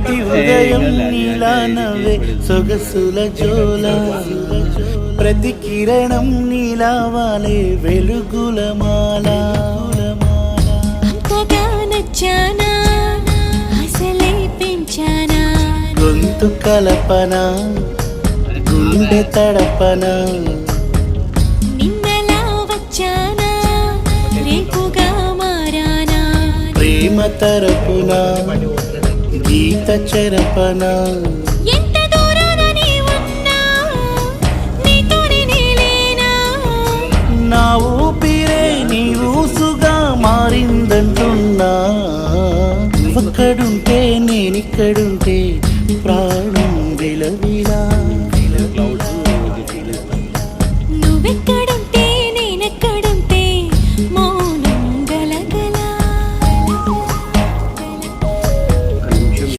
ప్రతి ఉదయం నీలా నవ్వే సొగసుల జోల, ప్రతి కిరణం నీలా వాలే వెలుగుల మాల. అంతగా నచ్చానా అసలే పెంచానా, గొంతు కలపన గుండె తడపన, నిన్నలా వచ్చానా రేపుగా మారానా, ప్రేమ తరపున గీత చెరపన. ఎంత దూరాన నీ ఉన్నా నీతోనే నేలేనా, నా ఊపిరే నీ ఊసుగా మారిందంటున్నా. ఒక్కడుంటే నేనిక్కడుంటే ప్రాణం విలవిలా.